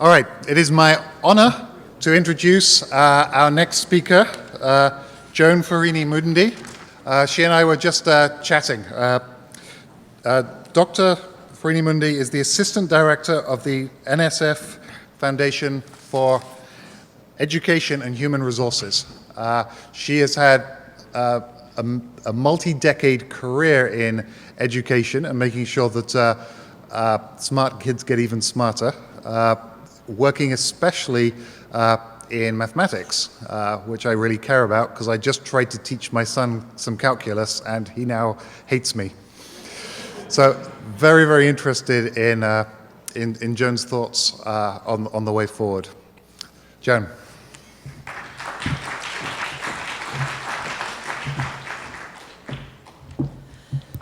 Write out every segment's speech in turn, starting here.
All right, it is my honor to introduce our next speaker, Joan Ferrini-Mundy. She and I were just chatting. Dr. Ferrini-Mundy is the Assistant Director of the NSF Foundation for Education and Human Resources. She has had a multi-decade career in education and making sure that smart kids get even smarter, working especially in mathematics, which I really care about because I just tried to teach my son some calculus and he now hates me. So very, very interested in Joan's thoughts on the way forward. Joan.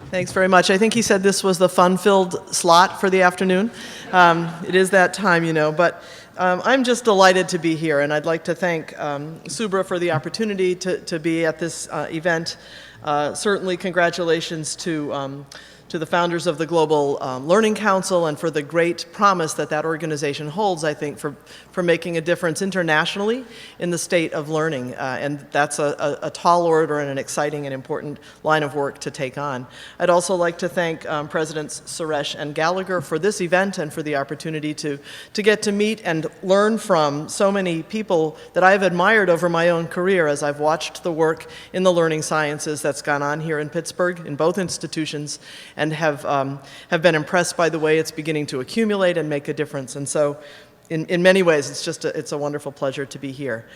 Thanks very much. I think he said this was the fun-filled slot for the afternoon. It is that time, you know, but I'm just delighted to be here, and I'd like to thank Subra for the opportunity to be at this event. Certainly congratulations to the founders of the Global Learning Council and for the great promise that that organization holds, I think, for making a difference internationally in the state of learning. And that's a tall order and an exciting and important line of work to take on. I'd also like to thank Presidents Suresh and Gallagher for this event and for the opportunity to get to meet and learn from so many people that I've admired over my own career as I've watched the work in the learning sciences that's gone on here in Pittsburgh in both institutions, and have been impressed by the way it's beginning to accumulate and make a difference. And so in many ways, it's a wonderful pleasure to be here.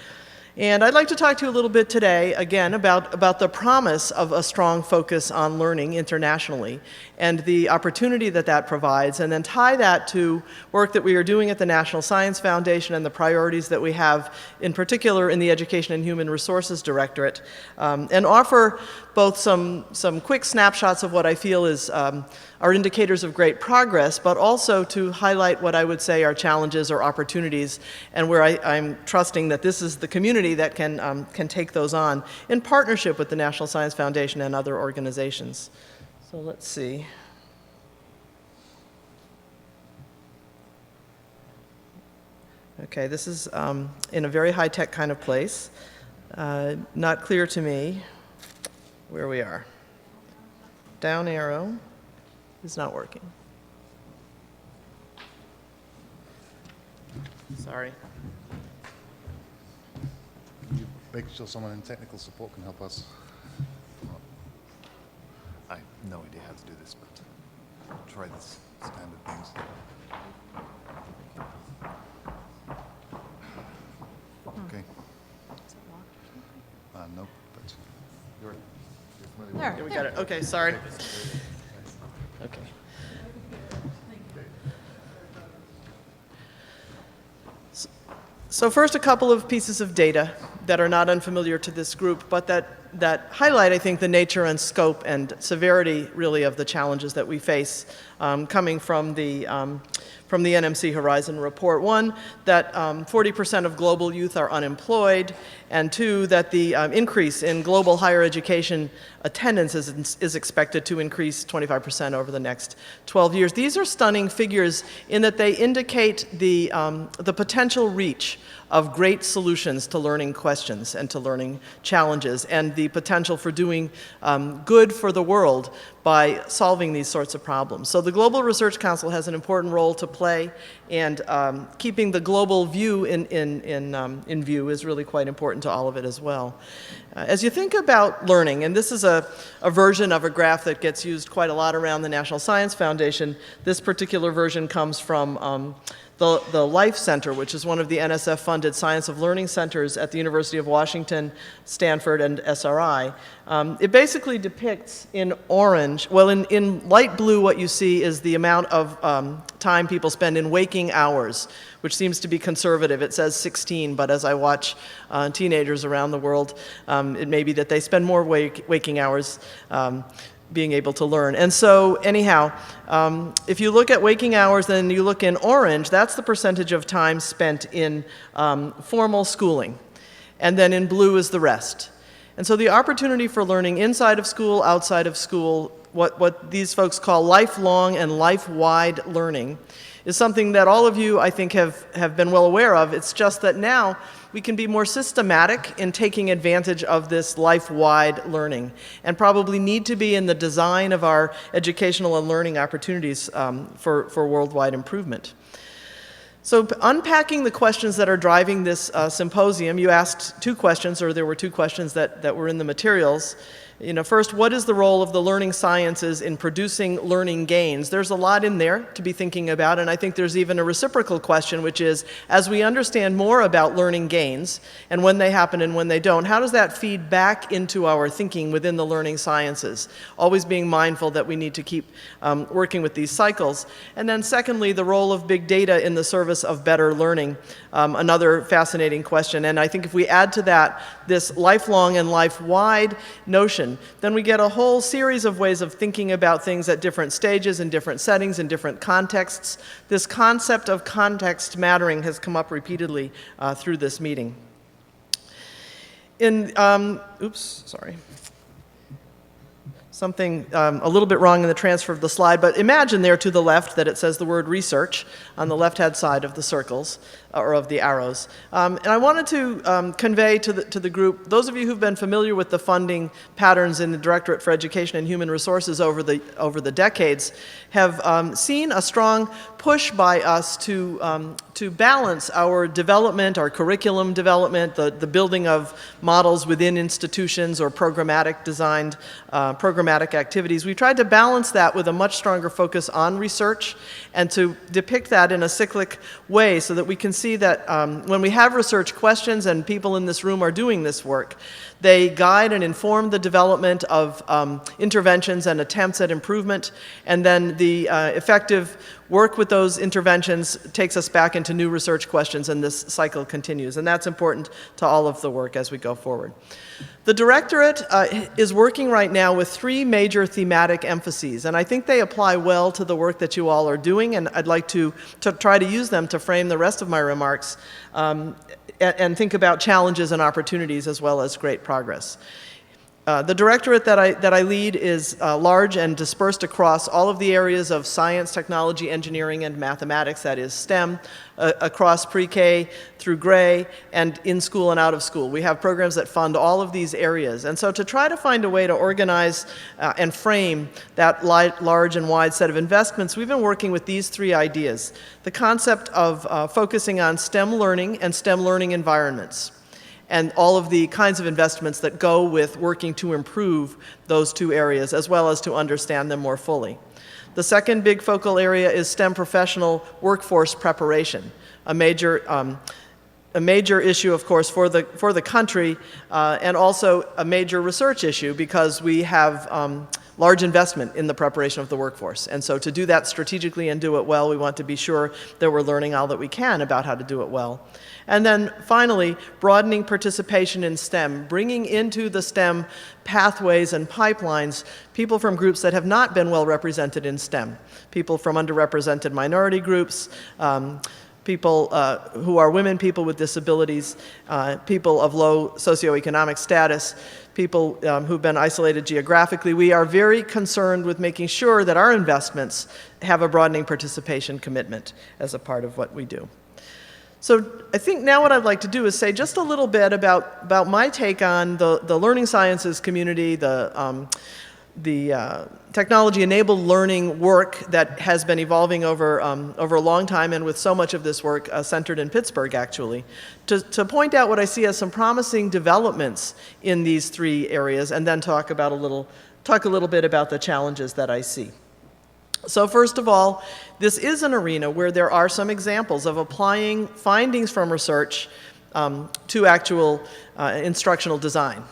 And I'd like to talk to you a little bit today, again, about the promise of a strong focus on learning internationally and the opportunity that that provides, and then tie that to work that we are doing at the National Science Foundation and the priorities that we have, in particular in the Education and Human Resources Directorate, and offer both some quick snapshots of what I feel is are indicators of great progress, but also to highlight what I would say are challenges or opportunities, and where I'm trusting that this is the community that can take those on in partnership with the National Science Foundation and other organizations. So let's see. Okay, this is in a very high-tech kind of place. Not clear to me where we are. Down arrow is not working. Sorry. Can you make sure someone in technical support can help us? I have no idea how to do this, but I'll try this standard things. Okay. Nope, but you're familiar with it. Yeah, we got it. Okay, sorry. Okay. So first, a couple of pieces of data that are not unfamiliar to this group, but that highlight, I think, the nature and scope and severity, really, of the challenges that we face coming from the NMC Horizon Report. One, that 40% of global youth are unemployed, and two, that the increase in global higher education attendance is expected to increase 25% over the next 12 years. These are stunning figures in that they indicate the potential reach of great solutions to learning questions and to learning challenges, and the potential for doing good for the world by solving these sorts of problems. So the Global Research Council has an important role to play, and keeping the global view in view is really quite important to all of it as well. As you think about learning, and this is a version of a graph that gets used quite a lot around the National Science Foundation. This particular version comes from the Life Center, which is one of the NSF-funded Science of Learning centers at the University of Washington, Stanford, and SRI. It basically depicts in orange, well, in light blue, what you see is the amount of time people spend in waking hours, which seems to be conservative. It says 16, but as I watch teenagers around the world, it may be that they spend more waking hours being able to learn. And so anyhow, if you look at waking hours and you look in orange, that's the percentage of time spent in formal schooling. And then in blue is the rest. And so the opportunity for learning inside of school, outside of school, what these folks call lifelong and life-wide learning, is something that all of you, I think, have been well aware of. It's just that now we can be more systematic in taking advantage of this life-wide learning, and probably need to be in the design of our educational and learning opportunities for worldwide improvement. So unpacking the questions that are driving this symposium, you asked two questions, or there were two questions that were in the materials. First, what is the role of the learning sciences in producing learning gains? There's a lot in there to be thinking about, and I think there's even a reciprocal question, which is, as we understand more about learning gains, and when they happen and when they don't, how does that feed back into our thinking within the learning sciences? Always being mindful that we need to keep working with these cycles. And then secondly, the role of big data in the service of better learning, another fascinating question. And I think if we add to that this lifelong and life-wide notion, then we get a whole series of ways of thinking about things at different stages, in different settings, in different contexts. This concept of context mattering has come up repeatedly through this meeting. Something a little bit wrong in the transfer of the slide, but imagine there to the left that it says the word research on the left-hand side of the circles, or of the arrows. And I wanted to convey to the group, those of you who've been familiar with the funding patterns in the Directorate for Education and Human Resources over the decades, have seen a strong push by us to balance our development, our curriculum development, the building of models within institutions or programmatic designed programmatic activities. We tried to balance that with a much stronger focus on research, and to depict that in a cyclic way so that we can see that when we have research questions, and people in this room are doing this work, they guide and inform the development of interventions and attempts at improvement, and then the effective work with those interventions takes us back into new research questions, and this cycle continues. And that's important to all of the work as we go forward. The Directorate is working right now with three major thematic emphases, and I think they apply well to the work that you all are doing, and I'd like to try to use them to frame the rest of my remarks and think about challenges and opportunities as well as great progress. The Directorate that I lead is large and dispersed across all of the areas of science, technology, engineering, and mathematics, that is STEM, across pre-K through gray, and in school and out of school. We have programs that fund all of these areas. And so to try to find a way to organize and frame that large and wide set of investments, we've been working with these three ideas. The concept of focusing on STEM learning and STEM learning environments, and all of the kinds of investments that go with working to improve those two areas, as well as to understand them more fully. The second big focal area is STEM professional workforce preparation, a major issue, of course, for the country, and also a major research issue, because we have large investment in the preparation of the workforce. And so to do that strategically and do it well, we want to be sure that we're learning all that we can about how to do it well. And then finally, broadening participation in STEM, bringing into the STEM pathways and pipelines people from groups that have not been well represented in STEM, people from underrepresented minority groups, people who are women, people with disabilities, people of low socioeconomic status, people who've been isolated geographically. We are very concerned with making sure that our investments have a broadening participation commitment as a part of what we do. So I think now what I'd like to do is say just a little bit about my take on the learning sciences community, the technology-enabled learning work that has been evolving over a long time, and with so much of this work centered in Pittsburgh, actually, to point out what I see as some promising developments in these three areas, and then talk a little bit about the challenges that I see. So first of all, this is an arena where there are some examples of applying findings from research to actual instructional design,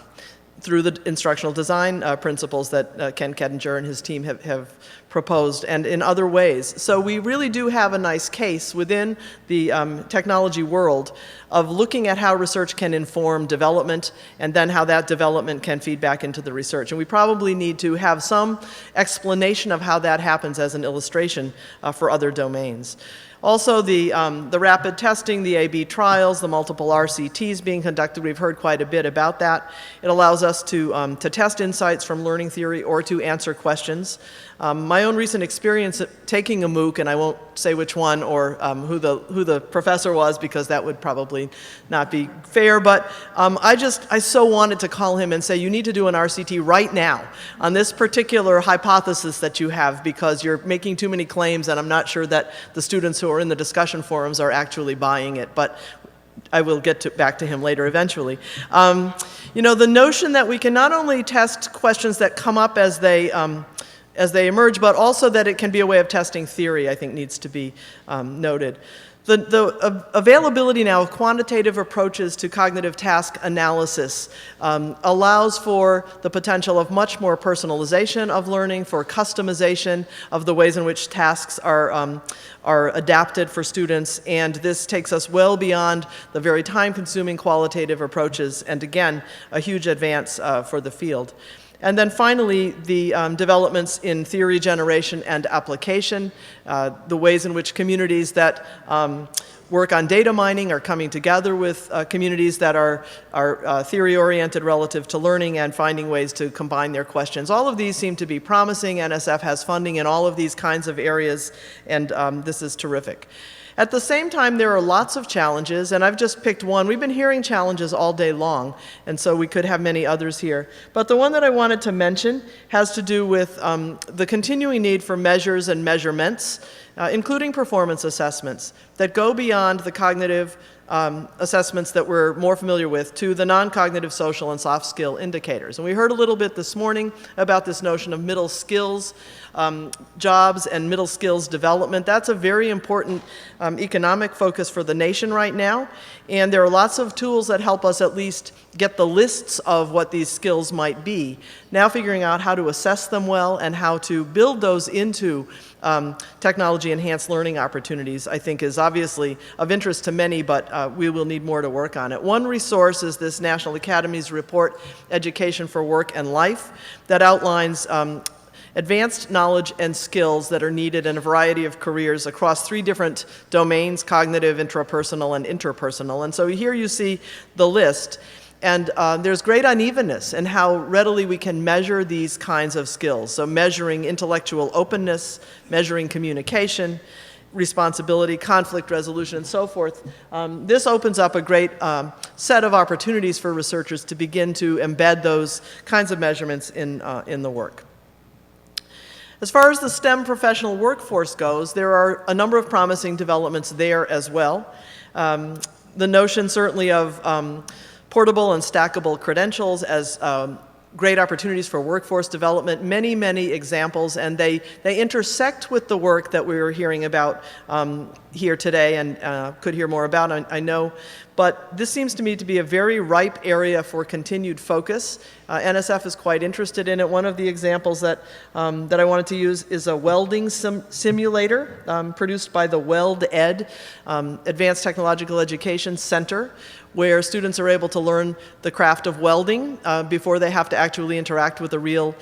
through the instructional design principles that Ken Kettinger and his team have proposed, and in other ways. So we really do have a nice case within the technology world of looking at how research can inform development, and then how that development can feed back into the research. And we probably need to have some explanation of how that happens as an illustration for other domains. Also, the rapid testing, the A/B trials, the multiple RCTs being conducted, we've heard quite a bit about that. It allows us to test insights from learning theory or to answer questions. My my own recent experience at taking a MOOC, and I won't say which one or who the professor was, because that would probably not be fair, but I so wanted to call him and say, you need to do an RCT right now on this particular hypothesis that you have, because you're making too many claims, and I'm not sure that the students who are in the discussion forums are actually buying it. But I will get back to him later eventually. You know, the notion that we can not only test questions that come up as they emerge, but also that it can be a way of testing theory, I think needs to be noted. The availability now of quantitative approaches to cognitive task analysis allows for the potential of much more personalization of learning, for customization of the ways in which tasks are adapted for students, and this takes us well beyond the very time-consuming qualitative approaches, and again, a huge advance for the field. And then finally, the developments in theory generation and application, the ways in which communities that work on data mining are coming together with communities that are theory-oriented relative to learning and finding ways to combine their questions. All of these seem to be promising. NSF has funding in all of these kinds of areas, and this is terrific. At the same time, there are lots of challenges, and I've just picked one. We've been hearing challenges all day long, and so we could have many others here. But the one that I wanted to mention has to do with the continuing need for measures and measurements, including performance assessments, that go beyond the cognitive assessments that we're more familiar with to the non-cognitive social and soft skill indicators. And we heard a little bit this morning about this notion of middle skills jobs and middle skills development. That's a very important economic focus for the nation right now. And there are lots of tools that help us at least get the lists of what these skills might be. Now figuring out how to assess them well and how to build those into technology-enhanced learning opportunities, I think, is obviously of interest to many, but we will need more to work on it. One resource is this National Academies report, Education for Work and Life, that outlines advanced knowledge and skills that are needed in a variety of careers across 3 different domains: cognitive, intrapersonal, and interpersonal. And so here you see the list. And there's great unevenness in how readily we can measure these kinds of skills. So measuring intellectual openness, measuring communication, responsibility, conflict resolution, and so forth. This opens up a great set of opportunities for researchers to begin to embed those kinds of measurements in the work. As far as the STEM professional workforce goes, there are a number of promising developments there as well. The notion certainly of portable and stackable credentials as great opportunities for workforce development, many, many examples, and they intersect with the work that we were hearing about here today and could hear more about, I know. But this seems to me to be a very ripe area for continued focus. NSF is quite interested in it. One of the examples that I wanted to use is a welding simulator produced by the WeldEd Advanced Technological Education Center, where students are able to learn the craft of welding before they have to actually interact with real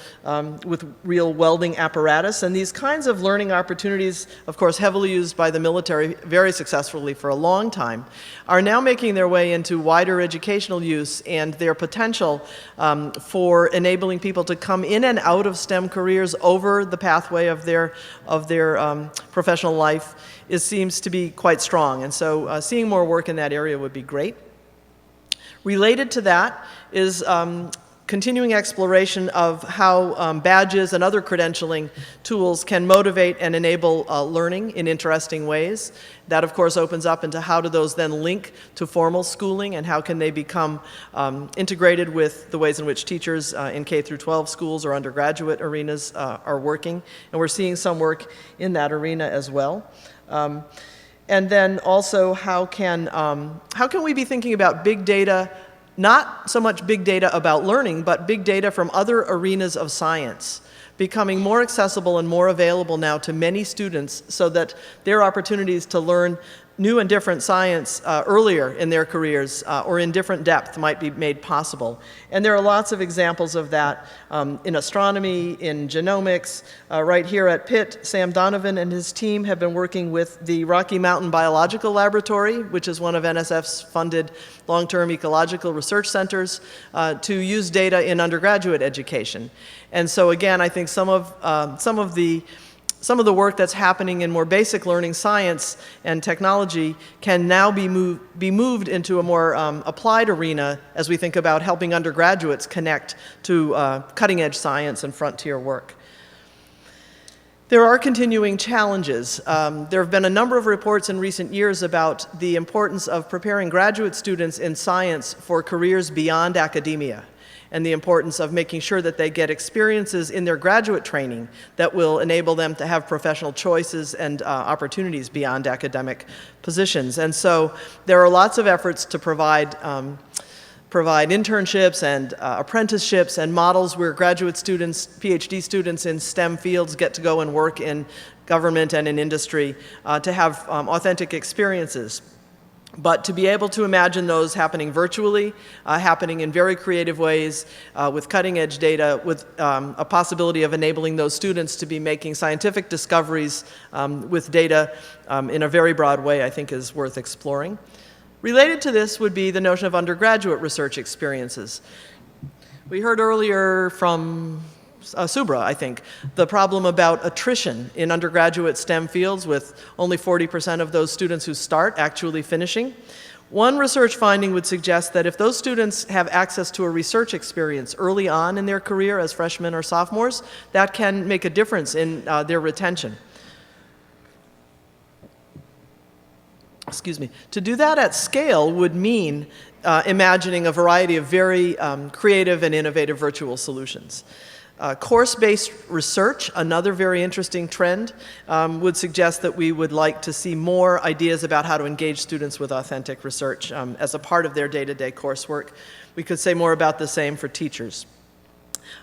welding apparatus. And these kinds of learning opportunities, of course heavily used by the military very successfully for a long time, are now making their way into wider educational use, and their potential for enabling people to come in and out of STEM careers over the pathway of their professional life seems to be quite strong. And so seeing more work in that area would be great. Related to that is continuing exploration of how badges and other credentialing tools can motivate and enable learning in interesting ways. That, of course, opens up into how do those then link to formal schooling, and how can they become integrated with the ways in which teachers in K-12 schools or undergraduate arenas are working. And we're seeing some work in that arena as well. And then also, how can we be thinking about big data, not so much big data about learning, but big data from other arenas of science, becoming more accessible and more available now to many students, so that their opportunities to learn new and different science earlier in their careers or in different depth might be made possible. And there are lots of examples of that in astronomy, in genomics. Right here at Pitt, Sam Donovan and his team have been working with the Rocky Mountain Biological Laboratory, which is one of NSF's funded long-term ecological research centers, to use data in undergraduate education. And so again, I think some of the some of the work that's happening in more basic learning science and technology can now be moved into a more applied arena as we think about helping undergraduates connect to cutting-edge science and frontier work. There are continuing challenges. There have been a number of reports in recent years about the importance of preparing graduate students in science for careers beyond academia, and the importance of making sure that they get experiences in their graduate training that will enable them to have professional choices and opportunities beyond academic positions. And so there are lots of efforts to provide internships and apprenticeships and models where graduate students, PhD students in STEM fields get to go and work in government and in industry to have authentic experiences. But to be able to imagine those happening virtually, happening in very creative ways, with cutting-edge data, with a possibility of enabling those students to be making scientific discoveries with data in a very broad way, I think is worth exploring. Related to this would be the notion of undergraduate research experiences. We heard earlier from Subra, I think, the problem about attrition in undergraduate STEM fields, with only 40% of those students who start actually finishing. One research finding would suggest that if those students have access to a research experience early on in their career as freshmen or sophomores, that can make a difference in their retention. Excuse me. To do that at scale would mean imagining a variety of very creative and innovative virtual solutions. Course-based research, another very interesting trend, would suggest that we would like to see more ideas about how to engage students with authentic research as a part of their day-to-day coursework. We could say more about the same for teachers.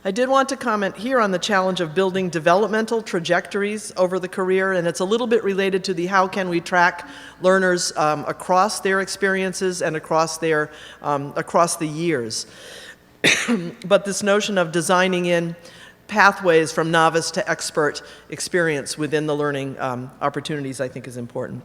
I did want to comment here on the challenge of building developmental trajectories over the career, and it's a little bit related to the how can we track learners across their experiences and across the years. But this notion of designing in pathways from novice to expert experience within the learning opportunities, I think, is important.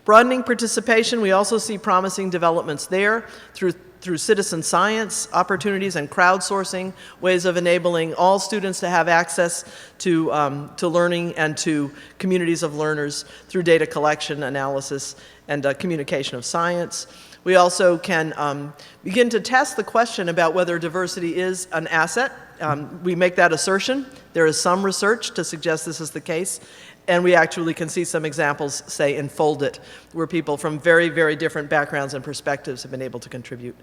Broadening participation, we also see promising developments there through citizen science opportunities and crowdsourcing, ways of enabling all students to have access to learning and to communities of learners through data collection, analysis, and communication of science. We also can begin to test the question about whether diversity is an asset. We make that assertion. There is some research to suggest this is the case. And we actually can see some examples, say, in Fold It, where people from very, very different backgrounds and perspectives have been able to contribute.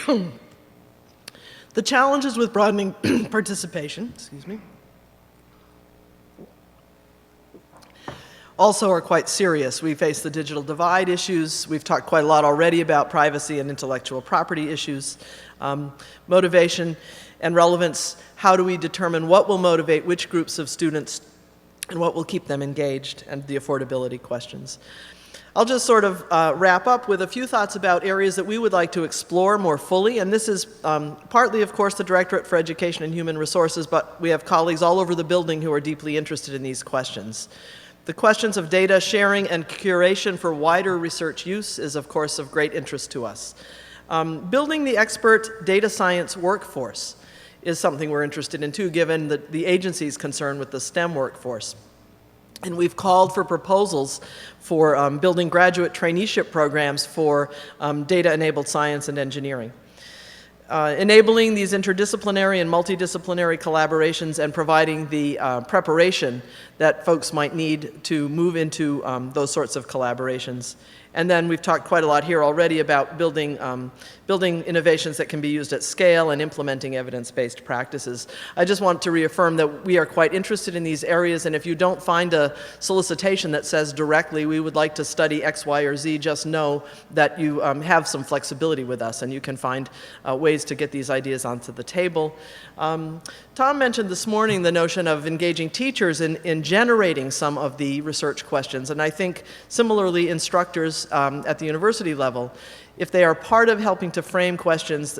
The challenges with broadening participation, also are quite serious. We face the digital divide issues. We've talked quite a lot already about privacy and intellectual property issues. Motivation and relevance. How do we determine what will motivate which groups of students and what will keep them engaged, and the affordability questions. I'll just sort of wrap up with a few thoughts about areas that we would like to explore more fully, and this is partly, of course, the Directorate for Education and Human Resources, but we have colleagues all over the building who are deeply interested in these questions. The questions of data sharing and curation for wider research use is, of course, of great interest to us. Building the expert data science workforce is something we're interested in too, given the agency's concern with the STEM workforce. And we've called for proposals for building graduate traineeship programs for data-enabled science and engineering. Enabling these interdisciplinary and multidisciplinary collaborations and providing the preparation that folks might need to move into those sorts of collaborations. And then we've talked quite a lot here already about building innovations that can be used at scale and implementing evidence-based practices. I just want to reaffirm that we are quite interested in these areas, and if you don't find a solicitation that says directly, we would like to study X, Y, or Z, just know that you have some flexibility with us, and you can find ways to get these ideas onto the table. Tom mentioned this morning the notion of engaging teachers in generating some of the research questions, and I think similarly instructors at the university level. if they are part of helping to frame questions,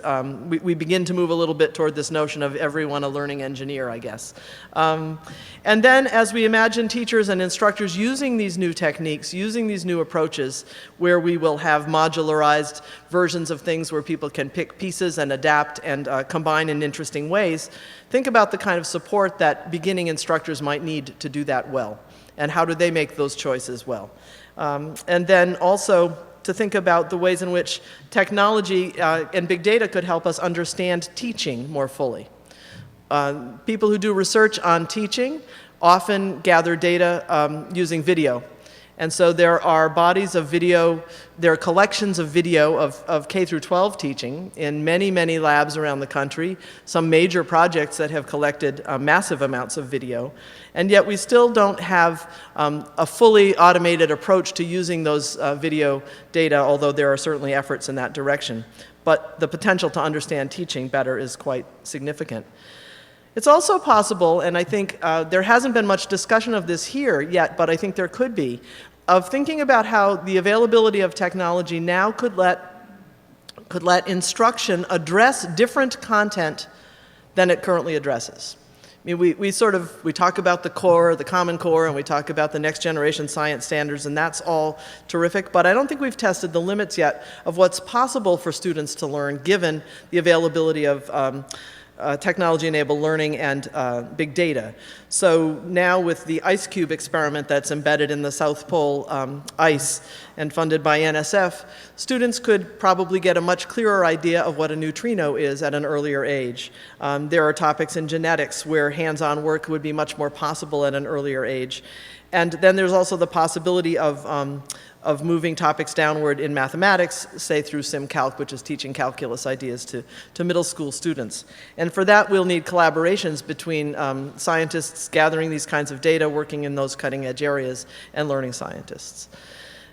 we begin to move a little bit toward this notion of everyone a learning engineer, I guess. And then as we imagine teachers and instructors using these new techniques, using these new approaches, where we will have modularized versions of things where people can pick pieces and adapt and combine in interesting ways, think about the kind of support that beginning instructors might need to do that well. And how do they make those choices well? And then also to think about the ways in which technology and big data could help us understand teaching more fully. People who do research on teaching often gather data using video. And so there are bodies of video, there are collections of video of K through 12 teaching in many, many labs around the country, some major projects that have collected massive amounts of video. And yet we still don't have a fully automated approach to using those video data, although there are certainly efforts in that direction. But the potential to understand teaching better is quite significant. It's also possible, and I think there hasn't been much discussion of this here yet, but I think there could be, of thinking about how the availability of technology now could let instruction address different content than it currently addresses. I mean, we talk about the core, the Common Core, and we talk about the next generation science standards, and that's all terrific, but I don't think we've tested the limits yet of what's possible for students to learn given the availability of technology-enabled learning and big data. So now with the IceCube experiment that's embedded in the South Pole ice and funded by NSF, students could probably get a much clearer idea of what a neutrino is at an earlier age. There are topics in genetics where hands-on work would be much more possible at an earlier age. And then there's also the possibility of moving topics downward in mathematics, say through SimCalc, which is teaching calculus ideas to middle school students. And for that, we'll need collaborations between scientists gathering these kinds of data, working in those cutting edge areas, and learning scientists.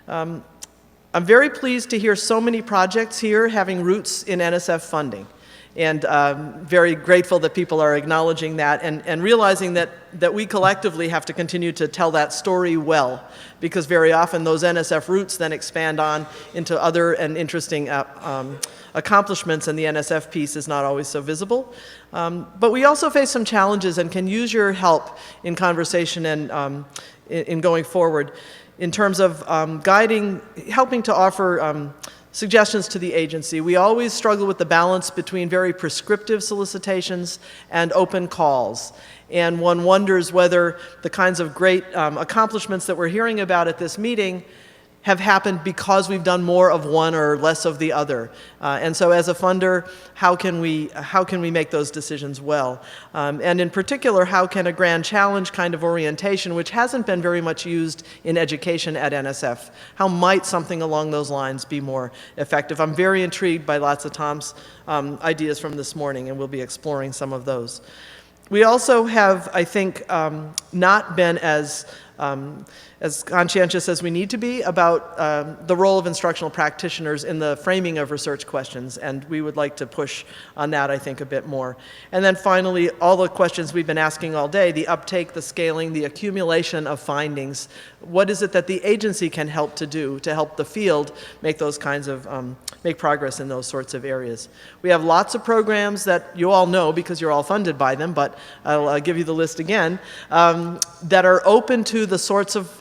I'm very pleased to hear so many projects here having roots in NSF funding. And very grateful that people are acknowledging that and realizing that we collectively have to continue to tell that story well, because very often those NSF roots then expand on into other and interesting accomplishments, and the NSF piece is not always so visible. But we also face some challenges and can use your help in conversation and in going forward in terms of helping to offer suggestions to the agency. We always struggle with the balance between very prescriptive solicitations and open calls. And one wonders whether the kinds of great accomplishments that we're hearing about at this meeting have happened because we've done more of one or less of the other. And so as a funder, how can we make those decisions well? And in particular, how can a grand challenge kind of orientation, which hasn't been very much used in education at NSF, how might something along those lines be more effective? I'm very intrigued by lots of Tom's ideas from this morning, and we'll be exploring some of those. We also have, I think, not been as conscientious as we need to be about the role of instructional practitioners in the framing of research questions, and we would like to push on that, I think, a bit more. And then finally, all the questions we've been asking all day, the uptake, the scaling, the accumulation of findings. What is it that the agency can help to do to help the field make those kinds of, make progress in those sorts of areas? We have lots of programs that you all know because you're all funded by them, but I'll give you the list again, that are open to the sorts of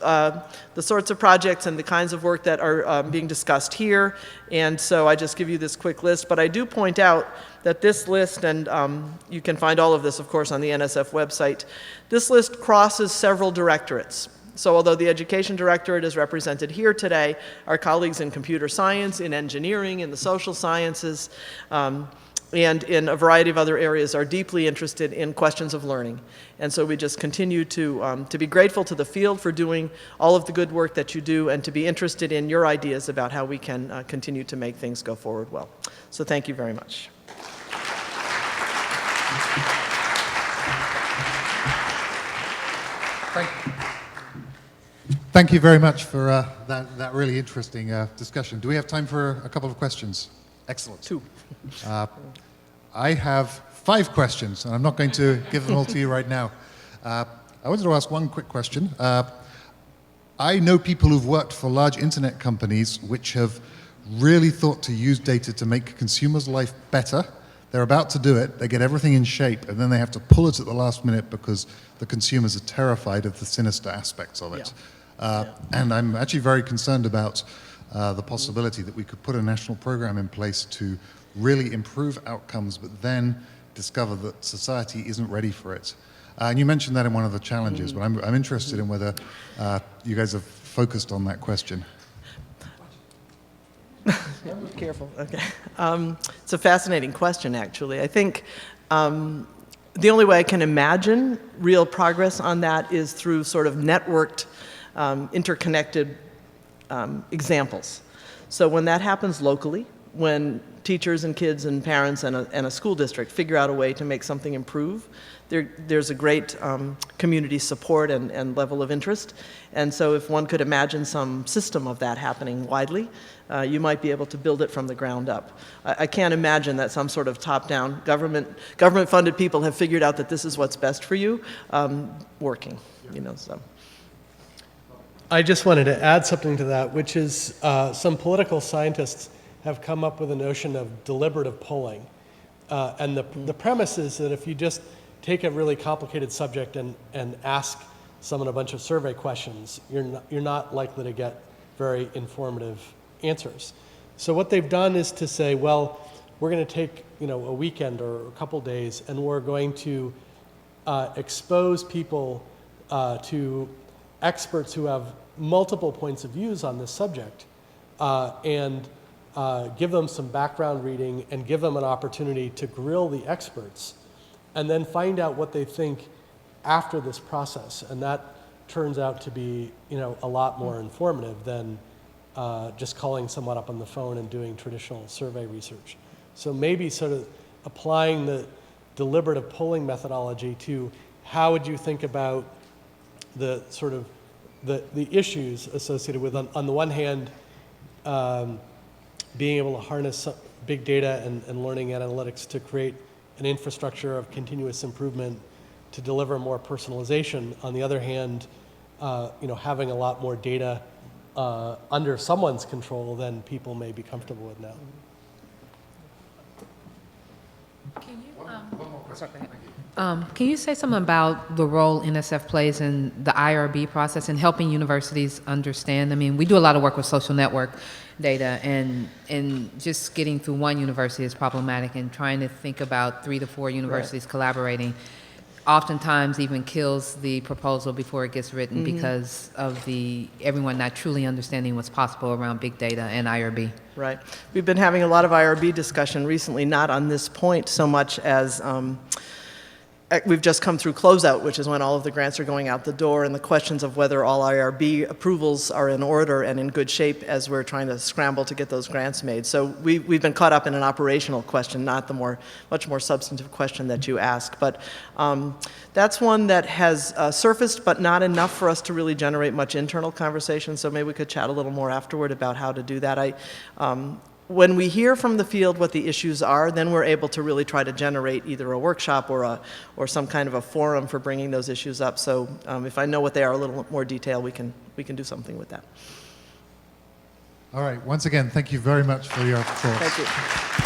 projects and the kinds of work that are being discussed here. And so I just give you this quick list, but I do point out that this list, and you can find all of this, of course, on the NSF website, this list crosses several directorates. So although the Education Directorate is represented here today, our colleagues in computer science, in engineering, in the social sciences, and in a variety of other areas are deeply interested in questions of learning. And so we just continue to be grateful to the field for doing all of the good work that you do, and to be interested in your ideas about how we can continue to make things go forward well. So thank you very much. Thank you very much for that really interesting discussion. Do we have time for a couple of questions? Excellent. 2. I have 5 questions, and I'm not going to give them all to you right now. I wanted to ask one quick question. I know people who've worked for large internet companies which have really thought to use data to make consumers' life better. They're about to do it, they get everything in shape, and then they have to pull it at the last minute because the consumers are terrified of the sinister aspects of it. And I'm actually very concerned about the possibility that we could put a national program in place to really improve outcomes, but then discover that society isn't ready for it. And you mentioned that in one of the challenges, but I'm interested in whether you guys have focused on that question. Careful, okay. It's a fascinating question, actually. I think the only way I can imagine real progress on that is through sort of networked, interconnected examples. So when that happens locally, when teachers and kids and parents and a school district figure out a way to make something improve, there's a great community support and level of interest. And so if one could imagine some system of that happening widely, you might be able to build it from the ground up. I can't imagine that some sort of top-down government-funded people have figured out that this is what's best for you, working, so. I just wanted to add something to that, which is some political scientists have come up with a notion of deliberative polling. And the premise is that if you just take a really complicated subject and ask someone a bunch of survey questions, you're not likely to get very informative answers. So what they've done is to say, well, we're going to take a weekend or a couple days, and we're going to expose people to experts who have multiple points of views on this subject, and give them some background reading and give them an opportunity to grill the experts, and then find out what they think after this process. And that turns out to be a lot more informative than just calling someone up on the phone and doing traditional survey research. So maybe sort of applying the deliberative polling methodology to how would you think about the sort of the issues associated with, on the one hand, being able to harness big data and learning analytics to create an infrastructure of continuous improvement to deliver more personalization. On the other hand, having a lot more data under someone's control than people may be comfortable with now. Can you say something about the role NSF plays in the IRB process and helping universities understand? I mean, we do a lot of work with social network data, and just getting through one university is problematic, and trying to think about 3 to 4 universities collaborating oftentimes even kills the proposal before it gets written because of everyone not truly understanding what's possible around big data and IRB. Right. We've been having a lot of IRB discussion recently, not on this point so much as we've just come through closeout, which is when all of the grants are going out the door, and the questions of whether all IRB approvals are in order and in good shape as we're trying to scramble to get those grants made. So we've been caught up in an operational question, not the much more substantive question that you ask. But that's one that has surfaced, but not enough for us to really generate much internal conversation. So maybe we could chat a little more afterward about how to do that. When we hear from the field what the issues are, then we're able to really try to generate either a workshop or some kind of a forum for bringing those issues up. So if I know what they are a little more detail, we can do something with that. All right. Once again, thank you very much for your thoughts. Thank you.